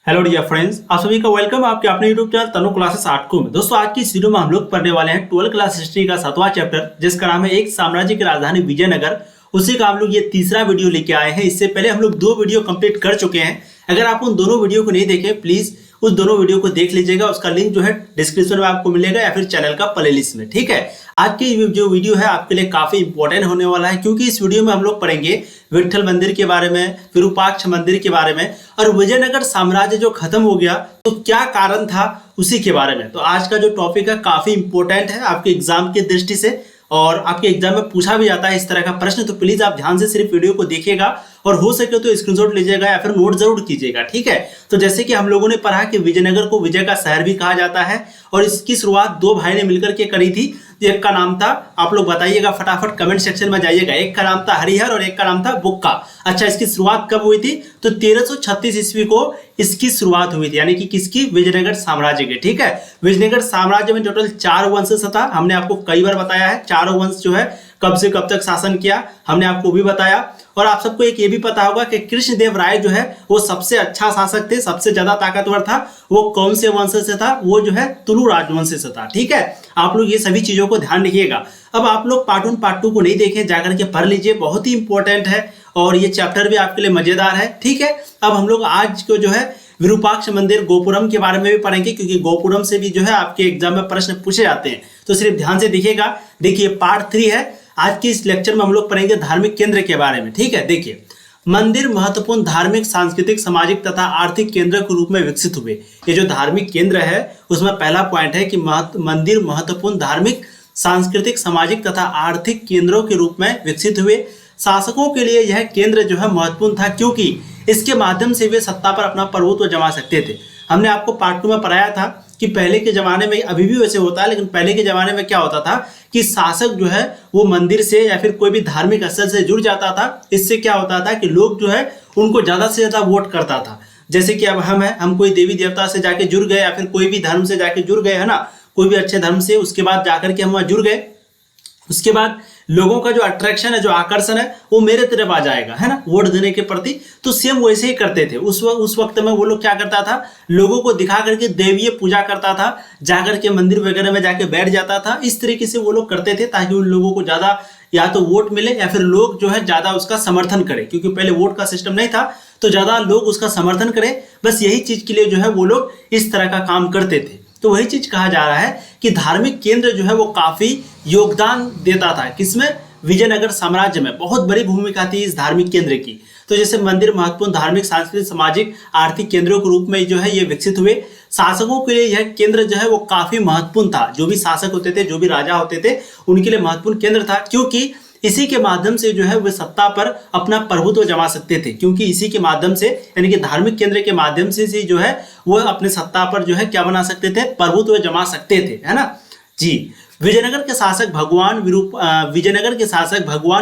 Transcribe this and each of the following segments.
Hello dear friends, आप सभी का वेलकम आपके अपने यूट्यूब चैनल तनु क्लासेस आर्ट को में। दोस्तों, आज की इस वीडियो में हम लोग पढ़ने वाले हैं 12th क्लास हिस्ट्री का 7वां चैप्टर, जिसका नाम है एक साम्राज्य की राजधानी विजयनगर। उसी का हम लोग ये तीसरा वीडियो लेके आए हैं। इससे पहले हम लोग 2 वीडियो कंप्लीट कर चुके हैं। अगर आप उन दोनों वीडियो को नहीं देखे, प्लीज उस दोनों वीडियो को देख लीजिएगा। उसका लिंक जो है डिस्क्रिप्शन में आपको मिलेगा या फिर चैनल का प्लेलिस्ट में। ठीक है, आज की जो वीडियो है आपके लिए काफी इंपॉर्टेंट होने वाला है, क्योंकि इस वीडियो में हम लोग पढ़ेंगे विट्ठल मंदिर के बारे में, विरूपाक्ष मंदिर के बारे में, और विजयनगर साम्राज्य जो खत्म हो गया तो क्या कारण था उसी के बारे में। तो आज का जो टॉपिक है काफी इंपॉर्टेंट है आपके एग्जाम की दृष्टि से, और आपके एग्जाम में पूछा भी जाता है इस तरह का प्रश्न। तो प्लीज आप ध्यान से सिर्फ वीडियो को देखिएगा और हो सके तो स्क्रीनशॉट लीजिएगा या फिर नोट जरूर कीजिएगा। ठीक है, तो जैसे कि हम लोगों ने पढ़ा कि विजयनगर को विजय का शहर भी कहा जाता है, और इसकी शुरुआत 2 भाई ने मिलकर के करी थी। एक का नाम था, आप लोग बताइएगा फटाफट कमेंट सेक्शन में जाइएगा, एक का नाम था हरिहर और एक का नाम था बुक्का। अच्छा, इसकी शुरुआत कब हुई थी? तो 1336 ईस्वी को इसकी शुरुआत हुई थी, यानी कि किसकी? विजयनगर साम्राज्य की। ठीक है, विजयनगर साम्राज्य में टोटल 4 वंश था। हमने आपको कई बार बताया है चारों वंश जो है कब से कब तक शासन किया, हमने आपको भी बताया। और आप सबको एक ये भी पता होगा कि कृष्णदेव राय जो है वो सबसे अच्छा शासक थे, सबसे ज्यादा ताकतवर था। वो कौन से वंश से था? वो जो है तुलु राजवंश से था। ठीक है, आप लोग ये सभी चीजों को ध्यान रखिएगा। अब आप लोग पार्ट 1 पार्ट 2 को नहीं देखें, जाकर के पढ़ लीजिए, बहुत ही इंपॉर्टेंट है और ये चैप्टर भी आपके लिए मजेदार है। ठीक है, अब हम लोग आज को जो है विरूपाक्ष मंदिर गोपुरम के बारे में भी पढ़ेंगे, क्योंकि गोपुरम से भी जो है आपके एग्जाम में प्रश्न पूछे जाते हैं। तो सिर्फ ध्यान से देखिएगा। देखिए, पार्ट 3 है आज की इस लेक्चर में हम लोग पढ़ेंगे धार्मिक केंद्र के बारे में। ठीक है, देखिए, मंदिर महत्वपूर्ण धार्मिक, सांस्कृतिक, सामाजिक तथा आर्थिक केंद्र के रूप में विकसित हुए। ये जो धार्मिक केंद्र है उसमें पहला पॉइंट है कि मंदिर महत्वपूर्ण धार्मिक, सांस्कृतिक, सामाजिक तथा आर्थिक केंद्रों के रूप में विकसित हुए। शासकों के लिए यह केंद्र जो है महत्वपूर्ण था, क्योंकि इसके माध्यम से वे सत्ता पर अपना प्रभुत्व जमा सकते थे। हमने आपको पार्ट 2 में पढ़ाया था कि पहले के जमाने में, अभी भी वैसे होता है, लेकिन पहले के जमाने में क्या होता था कि शासक जो है वो मंदिर से या फिर कोई भी धार्मिक स्थल से जुड़ जाता था। इससे क्या होता था कि लोग जो है उनको ज्यादा से ज्यादा वोट करता था। जैसे कि अब हम कोई देवी देवता से जाके जुड़ गए या फिर कोई भी धर्म से जाके जुड़ गए, है ना, कोई भी अच्छे धर्म से, उसके बाद जाकर के हम वहां जुड़ गए, उसके बाद लोगों का जो अट्रैक्शन है, जो आकर्षण है, वो मेरे तरफ आ जाएगा, है ना, वोट देने के प्रति। तो सेम वैसे ही करते थे उस वक्त में। वो लोग क्या करता था, लोगों को दिखा करके देवीय पूजा करता था, जाकर के मंदिर वगैरह में जाके बैठ जाता था। इस तरीके से वो लोग करते थे ताकि उन लोगों को ज्यादा या तो वोट मिले या फिर लोग जो है ज्यादा उसका समर्थन करें, क्योंकि पहले वोट का सिस्टम नहीं था, तो ज्यादा लोग उसका समर्थन करें। बस यही चीज के लिए जो है वो लोग इस तरह का काम करते थे। तो वही चीज कहा जा रहा है कि धार्मिक केंद्र जो है वो काफी योगदान देता था। किसमें? विजयनगर साम्राज्य में बहुत बड़ी भूमिका थी इस धार्मिक केंद्र की। तो जैसे मंदिर महत्वपूर्ण धार्मिक, सांस्कृतिक, सामाजिक, आर्थिक केंद्रों के रूप में जो है ये विकसित हुए। शासकों के लिए यह केंद्र जो है वो काफी महत्वपूर्ण था। जो भी शासक होते थे, जो भी राजा होते थे, उनके लिए महत्वपूर्ण केंद्र था, क्योंकि इसी के माध्यम से जो है वे सत्ता पर अपना प्रभुत्व जमा सकते थे। क्योंकि इसी के माध्यम से, यानी कि धार्मिक केंद्र के माध्यम से जो है वो अपने सत्ता पर जो है क्या बना सकते थे? प्रभुत्व जमा सकते थे, है ना जी। विजयनगर के शासक भगवान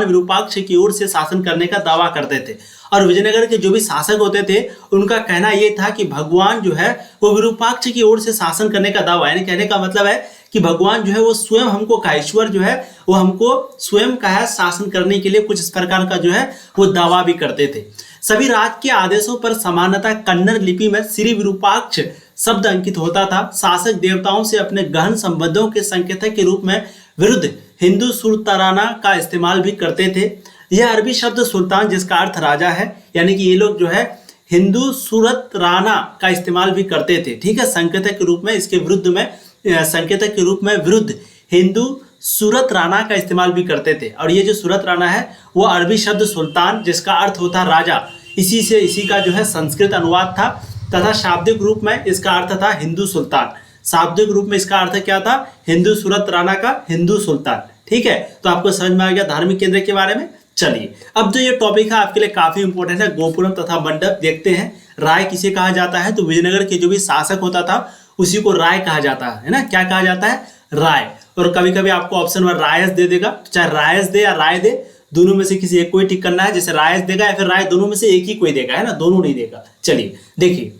विरूपाक्ष की ओर से शासन करने का दावा करते थे। और विजयनगर के जो भी शासक होते थे उनका कहना यह था कि भगवान जो है वो विरूपाक्ष की ओर से शासन करने का दावा, यानी कहने का मतलब है कि भगवान जो है वो स्वयं हमको कहा, ईश्वर जो है वो हमको स्वयं कहा शासन करने के लिए, कुछ इस प्रकार का जो है वो दावा भी करते थे। सभी राज के आदेशों पर समानता कन्नड़ लिपि में श्री विरूपाक्ष शब्द अंकित होता था। शासक देवताओं से अपने गहन संबंधों के संकेतक के रूप में विरुद्ध हिंदू सुल्ताना का इस्तेमाल भी करते थे। यह अरबी शब्द सुल्तान, जिसका अर्थ राजा है, यानी कि ये लोग जो है हिंदू सूरत राना का इस्तेमाल भी करते थे। ठीक है, संकेतक के रूप में, इसके विरुद्ध में, संकेतक के रूप में विरुद्ध हिंदू सूरत राना का इस्तेमाल भी करते थे। और ये जो सूरत राना है वो अरबी शब्द सुल्तान, जिसका अर्थ होता है राजा, इसी का जो है संस्कृत अनुवाद था, तथा शाब्दिक रूप में इसका अर्थ था हिंदू सुल्तान। शाब्दिक रूप में इसका अर्थ क्या था? हिंदू सूरत राना का हिंदू सुल्तान। ठीक है, तो आपको समझ में आ गया धार्मिक केंद्र के बारे में। चलिए, अब जो ये टॉपिक है आपके लिए काफी इंपॉर्टेंट है, गोपुरम तथा मंडप। देखते हैं राय किसे कहा जाता है। तो विजयनगर के जो भी शासक होता था उसी को राय कहा जाता है ना। क्या कहा जाता है? राय। और कभी कभी आपको ऑप्शन में रायस दे देगा, चाहे रायस दे या राय दे, दोनों में से किसी एक को ही टिक करना है। जैसे रायस देगा या फिर राय, दोनों में से एक ही कोई देगा, है ना, दोनों नहीं देगा। चलिए देखिए,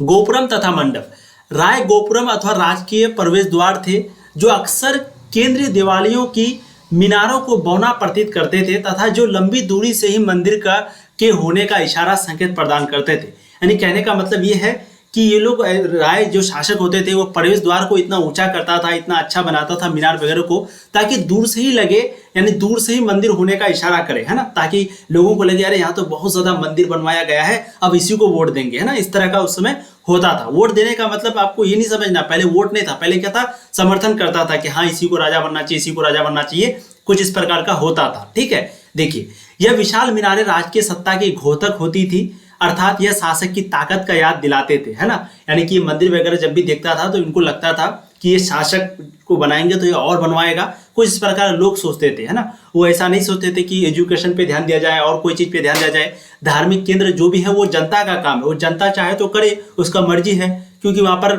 गोपुरम तथा मंडप। राय गोपुरम अथवा राजकीय प्रवेश द्वार थे, जो अक्सर केंद्रीय दिवालियों की मीनारों को बौना प्रतीत करते थे तथा जो लंबी दूरी से ही मंदिर के होने का इशारा संकेत प्रदान करते थे। यानी कहने का मतलब ये है कि ये लोग राय जो शासक होते थे वो प्रवेश द्वार को इतना ऊंचा करता था, इतना अच्छा बनाता था मीनार वगैरह को, ताकि दूर से ही लगे, यानी दूर से ही मंदिर होने का इशारा करे, है ना, ताकि लोगों को लगे अरे यहाँ तो बहुत ज्यादा मंदिर बनवाया गया है, अब इसी को वोट देंगे, है ना। इस तरह का उस समय होता था। वोट देने का मतलब आपको ये नहीं समझना, पहले वोट नहीं था, पहले क्या था, समर्थन करता था कि हाँ इसी को राजा बनना चाहिए, इसी को राजा बनना चाहिए, कुछ इस प्रकार का होता था। ठीक है, देखिए यह विशाल मीनारें राजकीय सत्ता की घोतक होती थी, अर्थात यह शासक की ताकत का याद दिलाते थे, है ना। यानी कि मंदिर वगैरह जब भी देखता था तो इनको लगता था कि ये शासक को बनाएंगे तो ये और बनवाएगा, कुछ इस प्रकार लोग सोचते थे, है ना। वो ऐसा नहीं सोचते थे कि एजुकेशन पे ध्यान दिया जाए और कोई चीज पे ध्यान दिया जाए। धार्मिक केंद्र जो भी है वो जनता का काम है, वो जनता चाहे तो करे, उसका मर्जी है, क्योंकि वहां पर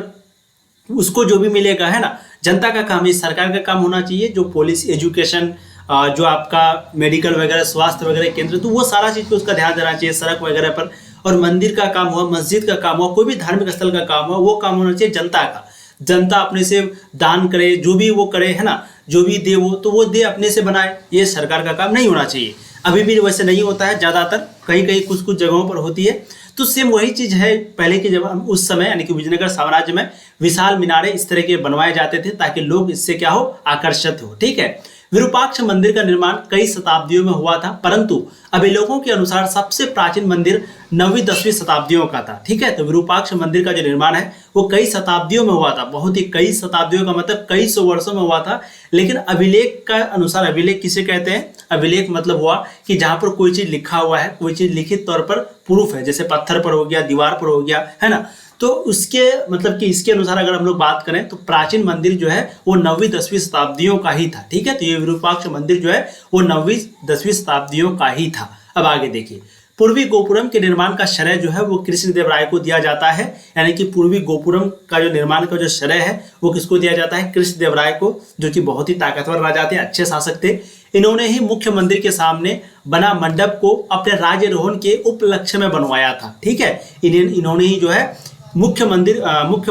उसको जो भी मिलेगा, है ना, जनता का काम है, सरकार का काम होना चाहिए। जो पुलिस, एजुकेशन, जो आपका मेडिकल वगैरह, स्वास्थ्य वगैरह केंद्र, तो वो सारा चीज पे उसका ध्यान देना चाहिए, सड़क वगैरह पर। और मंदिर का काम हुआ, मस्जिद का काम हुआ, कोई भी धार्मिक स्थल का काम हुआ, वो काम होना चाहिए जनता का। जनता अपने से दान करे, जो भी वो करे, है ना, जो भी दे वो, तो वो दे अपने से बनाए, ये सरकार का काम नहीं होना चाहिए। अभी भी वैसे नहीं होता है, ज्यादातर कहीं कहीं कुछ कुछ जगहों पर होती है। तो सेम वही चीज है पहले के, जब उस समय यानी कि विजयनगर साम्राज्य में विशाल मीनारे इस तरह के बनवाए जाते थे ताकि लोग इससे क्या हो, आकर्षित हो। ठीक है, विरूपाक्ष मंदिर का निर्माण कई शताब्दियों में हुआ था, परंतु अभिलेखों के अनुसार सबसे प्राचीन मंदिर 9वीं 10वीं शताब्दियों का था। ठीक है, तो विरूपाक्ष मंदिर का जो निर्माण है वो कई शताब्दियों में हुआ था, बहुत ही कई शताब्दियों का मतलब कई सौ वर्षों में हुआ था। लेकिन अभिलेख का अनुसार, अभिलेख किसे कहते हैं, अभिलेख मतलब हुआ कि जहां पर कोई चीज लिखा हुआ है, कोई चीज लिखित तौर पर प्रूफ है, जैसे पत्थर पर हो गया, दीवार पर हो गया, है ना। तो उसके मतलब कि इसके अनुसार अगर हम लोग बात करें तो प्राचीन मंदिर जो है वो 9वीं 10वीं शताब्दियों का ही था। ठीक है, तो ये विरूपाक्ष मंदिर जो है वो 9वीं 10वीं शताब्दियों का ही था। अब आगे देखिए, पूर्वी गोपुरम के निर्माण का श्रेय जो है वो कृष्णदेव राय को दिया जाता है। यानी कि पूर्वी गोपुरम का जो निर्माण का जो श्रेय है वो किसको दिया जाता है, कृष्णदेव राय को, जो कि बहुत ही ताकतवर राजा थे, अच्छे शासक थे। इन्होंने ही मुख्य मंदिर के सामने बना मंडप को अपने राज्यरोहण के उपलक्ष्य में बनवाया था। ठीक है, इन्होंने ही जो है मुख्य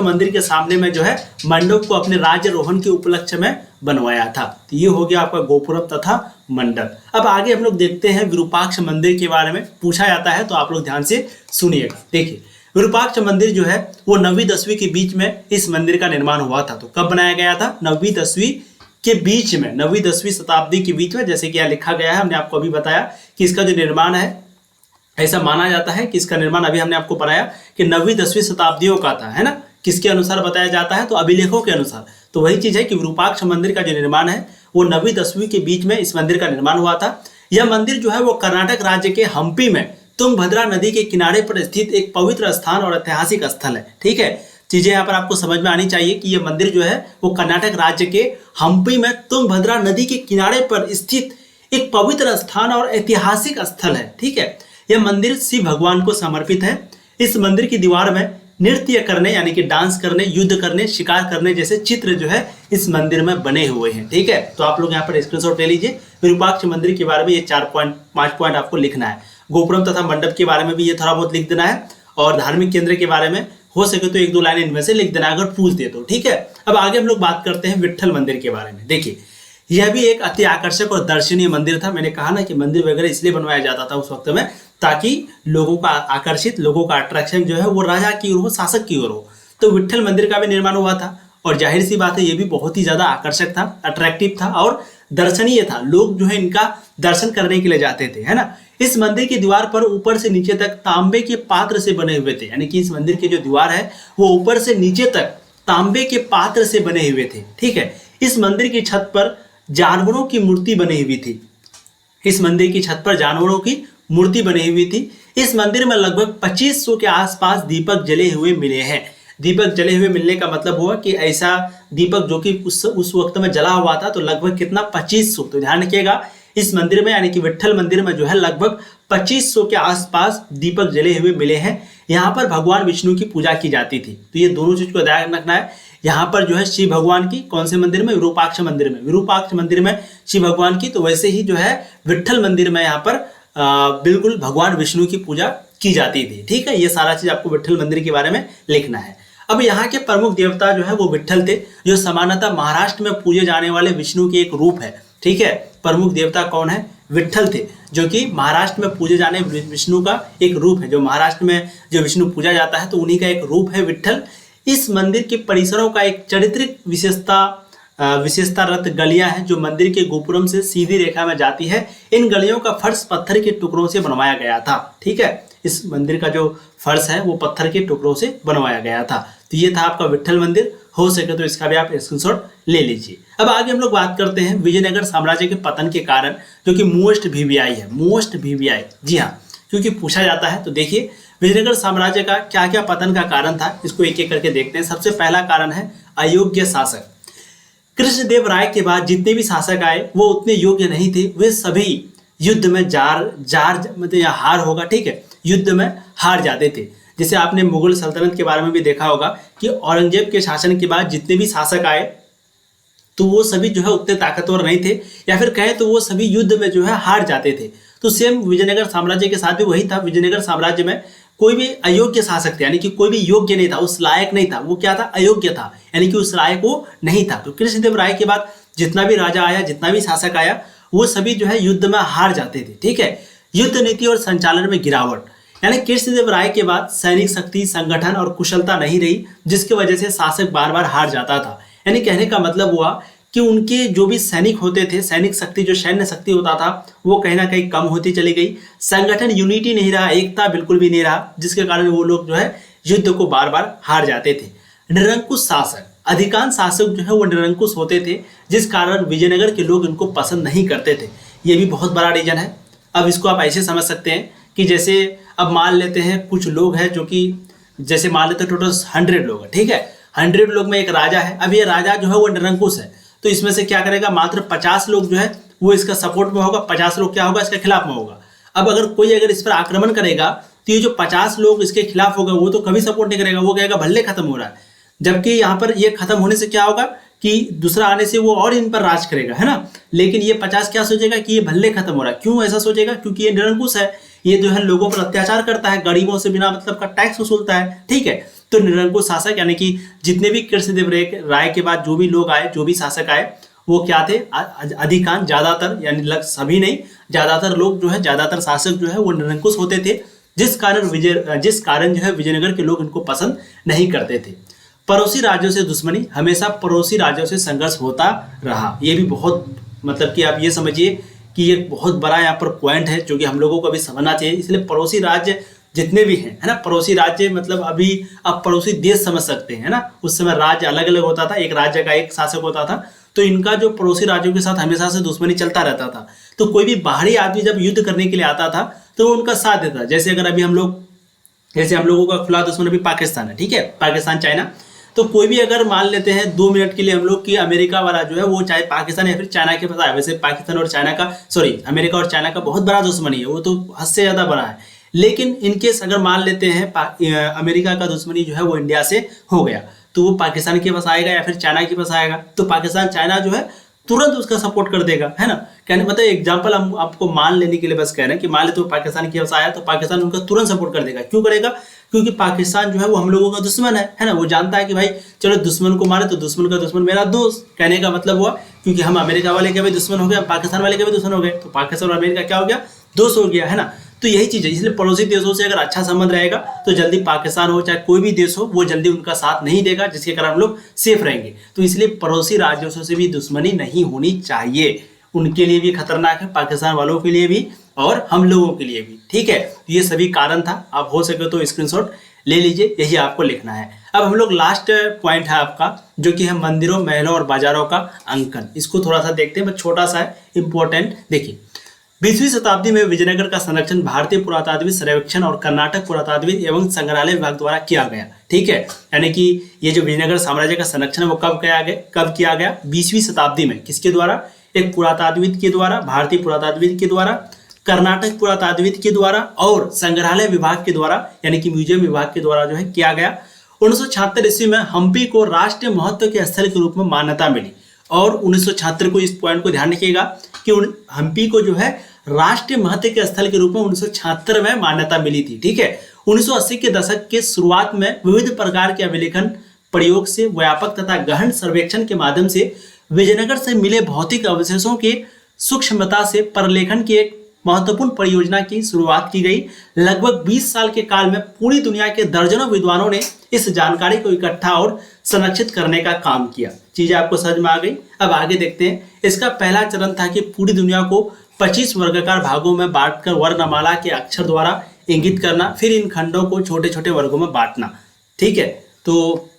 मंदिर के सामने में जो है मंडप को अपने राज्यरोहण के उपलक्ष्य में बनवाया था। तो ये हो गया आपका गोपुरम तथा मंडप। अब आगे हम लोग देखते हैं विरूपाक्ष मंदिर के बारे में पूछा जाता है, तो आप लोग ध्यान से सुनिएगा। देखिए, विरूपाक्ष मंदिर जो है वो 9वीं 10वीं के बीच में इस मंदिर का निर्माण हुआ था। तो कब बनाया गया था, 9वीं 10वीं के बीच में, 9वीं 10वीं शताब्दी के बीच में, जैसे कि यहाँ लिखा गया है, हमने आपको अभी बताया कि इसका जो निर्माण है, ऐसा माना जाता है कि इसका निर्माण, अभी हमने आपको बताया कि 9वीं 10वीं शताब्दियों का था, है ना। किसके अनुसार बताया जाता है, तो अभिलेखों के अनुसार। तो वही चीज है कि विरूपाक्ष मंदिर का जो निर्माण है वो 9वीं 10वीं के बीच में इस मंदिर का निर्माण हुआ था। यह मंदिर जो है वो कर्नाटक राज्य के हम्पी में तुंगभद्रा नदी के किनारे पर स्थित एक पवित्र स्थान और ऐतिहासिक स्थल है। ठीक है, चीजें यहाँ पर आपको समझ में आनी चाहिए कि यह मंदिर जो है वो कर्नाटक राज्य के हम्पी में तुंगभद्रा नदी के किनारे पर स्थित एक पवित्र स्थान और ऐतिहासिक स्थल है। ठीक है, यह मंदिर शिव भगवान को समर्पित है। इस मंदिर की दीवार में नृत्य करने यानी कि डांस करने, युद्ध करने, शिकार करने जैसे चित्र जो है इस मंदिर में बने हुए हैं। ठीक है, तो आप लोग यहाँ पर स्क्रीनशॉट ले लीजिए। विरूपाक्ष मंदिर के बारे में ये 5 पॉइंट आपको लिखना है। गोपुरम तथा मंडप के बारे में भी ये थोड़ा बहुत लिख देना है, और धार्मिक केंद्र के बारे में हो सके तो 1-2 लाइन इनमें से लिख देना अगर पूछ दे तो। ठीक है, अब आगे हम लोग बात करते हैं विट्ठल मंदिर के बारे में। देखिए, यह भी एक अति आकर्षक और दर्शनीय मंदिर था। मैंने कहा ना कि मंदिर वगैरह इसलिए बनवाया जाता था उस वक्त में ताकि लोगों का आकर्षित, लोगों का अट्रैक्शन जो है वो राजा की ओर हो, शासक की ओर हो। तो विट्ठल मंदिर का भी निर्माण हुआ था, और जाहिर सी बात है ये भी बहुत ही ज्यादा आकर्षक था, अट्रैक्टिव था और दर्शनीय था। लोग जो है इनका दर्शन करने के लिए जाते थे, है ना। इस मंदिर की दीवार पर ऊपर से नीचे तक तांबे के पात्र से बने हुए थे। यानी कि इस मंदिर की जो दीवार है वो ऊपर से नीचे तक तांबे के पात्र से बने हुए थे। ठीक है, इस मंदिर की छत पर जानवरों की मूर्ति बनी हुई थी। इस मंदिर की छत पर जानवरों की मूर्ति बनी हुई थी। इस मंदिर में लगभग 2500 के आसपास दीपक जले हुए मिले हैं। दीपक जले हुए मिलने का मतलब हुआ कि ऐसा दीपक जो कि उस वक्त में जला हुआ था, तो लगभग कितना, 2500। तो ध्यान रखिएगा, इस मंदिर में यानी कि विट्ठल मंदिर में जो है लगभग 2500 के आसपास दीपक जले हुए मिले हैं। यहाँ पर भगवान विष्णु की पूजा की जाती थी। तो ये दोनों चीज को ध्यान रखना है। यहाँ पर जो है शिव भगवान की, कौन से मंदिर में, विरूपाक्ष मंदिर में, विरूपाक्ष मंदिर में शिव भगवान की, तो वैसे ही जो है विट्ठल मंदिर में यहाँ पर बिल्कुल भगवान विष्णु की पूजा की जाती थी। ठीक है, ये सारा चीज आपको विट्ठल मंदिर के बारे में लिखना है। अब यहाँ के प्रमुख देवता जो है वो विट्ठल थे, जो सामान्यतः महाराष्ट्र में पूजे जाने वाले विष्णु के एक रूप है। ठीक है, प्रमुख देवता कौन है, विट्ठल थे, जो कि महाराष्ट्र में पूजे जाने विष्णु का एक रूप है। जो महाराष्ट्र में जो विष्णु पूजा जाता है तो उन्हीं का एक रूप है विट्ठल। इस मंदिर के परिसरों का एक चारित्रिक विशेषता रत गलियां हैं जो मंदिर के गोपुरम से सीधी रेखा में जाती है। इन गलियों का फर्श पत्थर के टुकड़ों से बनवाया गया था। ठीक है, इस मंदिर का जो फर्श है वो पत्थर के टुकड़ों से बनवाया गया था। तो ये था आपका विट्ठल मंदिर। हो सके तो इसका भी आप स्क्रीनशॉट ले लीजिए। अब आगे हम लोग बात करते हैं विजयनगर साम्राज्य के पतन के कारण, जो कि मोस्ट वीवीआई है। मोस्ट वीवीआई, जी हाँ, क्योंकि पूछा जाता है। तो देखिए विजयनगर साम्राज्य का क्या क्या पतन का कारण था, इसको एक एक करके देखते हैं। सबसे पहला कारण है अयोग्य शासक। कृष्णदेव राय के बाद जितने भी शासक आए वो उतने योग्य नहीं थे। वे सभी युद्ध में मतलब या हार होगा, ठीक है, युद्ध में हार जाते थे। जैसे आपने मुगल सल्तनत के बारे में भी देखा होगा कि औरंगजेब के शासन के बाद जितने भी शासक आए तो वो सभी जो है उतने ताकतवर नहीं थे, या फिर कहें तो वो सभी युद्ध में जो है हार जाते थे। तो सेम विजयनगर साम्राज्य के साथ भी वही था। विजयनगर साम्राज्य में कोई भी अयोग्य शासक थे, यानी कि कोई भी योग्य नहीं था, उस लायक नहीं था। वो क्या था? अयोग्य था, यानी कि उस लायक वो नहीं था। तो कृष्णदेव राय के बाद जितना भी राजा आया, जितना भी शासक आया, वो सभी जो है युद्ध में हार जाते थे। ठीक है, युद्ध नीति और संचालन में गिरावट, यानी कृष्णदेव राय के बाद सैनिक शक्ति, संगठन और कुशलता नहीं रही, जिसकी वजह से शासक बार बार हार जाता था। यानी कहने का मतलब हुआ कि उनके जो भी सैनिक होते थे, सैनिक शक्ति, जो सैन्य शक्ति होता था, वो कहीं ना कहीं कम होती चली गई। संगठन यूनिटी नहीं रहा, एकता बिल्कुल भी नहीं रहा, जिसके कारण वो लोग जो है युद्ध को बार बार हार जाते थे। निरंकुश शासक, अधिकांश शासक जो है वो निरंकुश होते थे, जिस कारण विजयनगर के लोग इनको पसंद नहीं करते थे। ये भी बहुत बड़ा रीजन है। अब इसको आप ऐसे समझ सकते हैं कि जैसे अब मान लेते हैं कुछ लोग हैं जो कि जैसे मान लेते हैं टोटल 100 लोग हैं, ठीक है, 100 लोग में एक राजा है। अब ये राजा जो है वो निरंकुश है, तो इसमें से क्या करेगा, मात्र 50 लोग जो है वो इसका सपोर्ट में होगा, 50 लोग क्या होगा, इसके खिलाफ में होगा। अब अगर इस पर आक्रमण करेगा तो ये जो 50 लोग इसके खिलाफ होगा वो तो कभी सपोर्ट नहीं करेगा, वो कहेगा भले खत्म हो रहा है। जबकि यहाँ पर ये खत्म होने से क्या होगा कि दूसरा आने से वो और इन पर राज करेगा, है ना। लेकिन ये 50 क्या सोचेगा कि ये भले खत्म हो रहा है। क्यों ऐसा सोचेगा? क्योंकि ये निरंकुश है, ये जो है लोगों पर अत्याचार करता है, गरीबों से बिना मतलब का टैक्स वसूलता है। ठीक है, तो निरंकुश शासक, यानी कि जितने भी कृष्णदेव राय के बाद जो भी लोग आए, जो भी शासक आए, वो क्या थे? अधिकांश, ज्यादातर, यानी सभी नहीं, ज्यादातर लोग जो है, ज्यादातर शासक जो है वो निरंकुश होते थे, जिस कारण जो है विजयनगर के लोग इनको पसंद नहीं करते थे। पड़ोसी राज्यों से दुश्मनी, हमेशा पड़ोसी राज्यों से संघर्ष होता रहा। ये भी बहुत मतलब कि आप ये समझिए कि ये बहुत बड़ा यहाँ पर पॉइंट है जो कि हम लोगों को अभी समझना चाहिए। इसलिए पड़ोसी राज्य जितने भी हैं, है ना, पड़ोसी राज्य मतलब अभी आप पड़ोसी देश समझ सकते हैं, है ना। उस समय राज्य अलग अलग होता था, एक राज्य का एक शासक होता था, तो इनका जो पड़ोसी राज्यों के साथ हमेशा से दुश्मनी चलता रहता था। तो कोई भी बाहरी आदमी जब युद्ध करने के लिए आता था तो वो उनका साथ देता। जैसे अगर अभी हम लोगों का खुला दुश्मन अभी पाकिस्तान है, ठीक है, पाकिस्तान, चाइना। तो कोई भी अगर मान लेते हैं 2 मिनट के लिए हम लोग कि अमेरिका वाला जो है वो चाहे पाकिस्तान या फिर चाइना के पास आए, वैसे पाकिस्तान और चाइना का, अमेरिका और चाइना का बहुत बड़ा दुश्मनी है, वो तो हद से ज़्यादा बड़ा है। लेकिन इनकेस अगर मान लेते हैं अमेरिका का दुश्मनी जो है वो इंडिया से हो गया, तो वो पाकिस्तान के पास आएगा या फिर चाइना के पास आएगा, तो पाकिस्तान, चाइना जो है तुरंत उसका सपोर्ट कर देगा, है ना। कहने मतलब एग्जाम्पल हम आपको मान लेने के लिए बस कह रहे हैं कि मान ले तो पाकिस्तान के पास आया तो पाकिस्तान उनका तुरंत सपोर्ट कर देगा। क्यों करेगा? क्योंकि पाकिस्तान जो है वो हम लोगों का दुश्मन है ना। वो जानता है कि भाई चलो दुश्मन को मारे तो दुश्मन का दुश्मन मेरा दोस्त। कहने का मतलब हुआ क्योंकि हम अमेरिका वाले के भी दुश्मन हो गए, पाकिस्तान वाले के भी दुश्मन हो गए, तो पाकिस्तान और अमेरिका क्या हो गया? दोस्त हो गया, है ना। तो यही चीज़ है। इसलिए पड़ोसी देशों से अगर अच्छा संबंध रहेगा तो जल्दी पाकिस्तान हो चाहे कोई भी देश हो वो जल्दी उनका साथ नहीं देगा, जिसके कारण हम लोग सेफ रहेंगे। तो इसलिए पड़ोसी राज्यों से भी दुश्मनी नहीं होनी चाहिए। उनके लिए भी खतरनाक है, पाकिस्तान वालों के लिए भी और हम लोगों के लिए भी। ठीक है, ये सभी कारण था। आप हो सके तो स्क्रीनशॉट ले लीजिए, यही आपको लिखना है। अब हम लोग लास्ट पॉइंट है आपका जो कि है मंदिरों, महलों और बाजारों का अंकन। इसको थोड़ा सा देखते हैं, बस छोटा सा है, इंपॉर्टेंट। देखिए 20वीं शताब्दी में विजयनगर का संरक्षण भारतीय पुरातात्विक सर्वेक्षण और कर्नाटक पुरातात्विक एवं संग्रहालय विभाग द्वारा किया गया। ठीक है, यानी कि ये जो विजयनगर साम्राज्य का संरक्षण है वो कब किया गया? 20वीं शताब्दी में। किसके द्वारा? एक पुरातात्विक के द्वारा, भारतीय पुरातात्विक के द्वारा, कर्नाटक पुरातात्विक के द्वारा और संग्रहालय विभाग के द्वारा, यानी कि म्यूजियम विभाग के द्वारा जो है किया गया। 1976 ईस्वी में हम्पी को राष्ट्रीय महत्व के स्थल के रूप में मान्यता मिली। और 1976 को, इस पॉइंट को ध्यान रखिएगा कि हम्पी को जो है राष्ट्रीय महत्व के स्थल के रूप में 1976 में मान्यता मिली थी। ठीक है, 1980 के दशक के शुरुआत में विविध प्रकार के अभिलेखन प्रयोग से व्यापक तथा गहन सर्वेक्षण के माध्यम से विजयनगर से मिले भौतिक अवशेषों के सूक्ष्मता से प्रलेखन की एक महत्वपूर्ण परियोजना की शुरुआत की गई। लगभग 20 साल के काल में पूरी दुनिया के दर्जनों विद्वानों ने इस जानकारी को इकट्ठा और संरक्षित करने का काम किया। चीजें आपको समझ में आ गई। अब आगे देखते हैं। इसका पहला चरण था कि पूरी दुनिया को 25 वर्गाकार भागों में बांटकर वर्णमाला के अक्षर द्वारा इंगित करना, फिर इन खंडों को छोटे छोटे वर्गों में बांटना। ठीक है, तो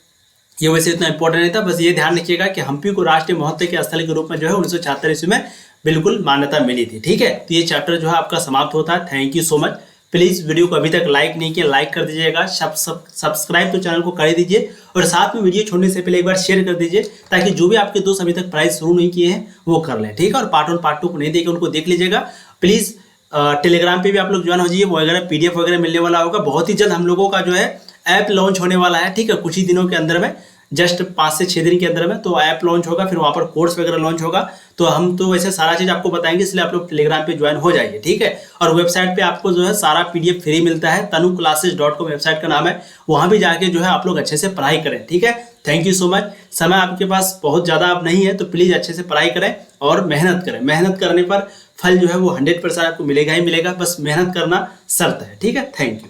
ये वैसे इतना इंपॉर्टेंट नहीं था, बस ये ध्यान रखिएगा कि हम्पी को राष्ट्रीय महत्व के स्थल के रूप में जो है 1976 ईस्वी में बिल्कुल मान्यता मिली थी। ठीक है, तो ये चैप्टर जो है आपका समाप्त होता है। Thank you so much. Please video को अभी तक लाइक नहीं किया, लाइक कर दीजिएगा। सब्सक्राइब तो चैनल को कर दीजिए और साथ में वीडियो छोड़ने से पहले एक बार शेयर कर दीजिए, ताकि जो भी आपके दोस्त अभी तक पढ़ाई शुरू नहीं किए हैं वो कर लें। ठीक है, और पार्ट 1 पार्ट 2 को नहीं देखे उनको देख लीजिएगा। प्लीज टेलीग्राम पे भी आप लोग ज्वाइन हो जाइए, वगैरह PDF वगैरह मिलने वाला होगा। बहुत ही जल्द हम लोगों का जो है ऐप लॉन्च होने वाला है। ठीक है, कुछ ही दिनों के अंदर में, जस्ट 5 से 6 दिन के अंदर में तो ऐप लॉन्च होगा, फिर वहाँ पर कोर्स वगैरह लॉन्च होगा। तो हम तो वैसे सारा चीज़ आपको बताएंगे, इसलिए आप लोग टेलीग्राम पे ज्वाइन हो जाइए। ठीक है, और वेबसाइट पे आपको जो है सारा PDF फ्री मिलता है। tanuclasses.com वेबसाइट का नाम है, वहाँ भी जाके जो है आप लोग अच्छे से पढ़ाई करें। ठीक है, थैंक यू सो मच। समय आपके पास बहुत ज़्यादा अब नहीं है, तो प्लीज़ अच्छे से पढ़ाई करें और मेहनत करें। मेहनत करने पर फल जो है वो 100% आपको मिलेगा ही मिलेगा, बस मेहनत करना शर्त है। ठीक है, थैंक यू।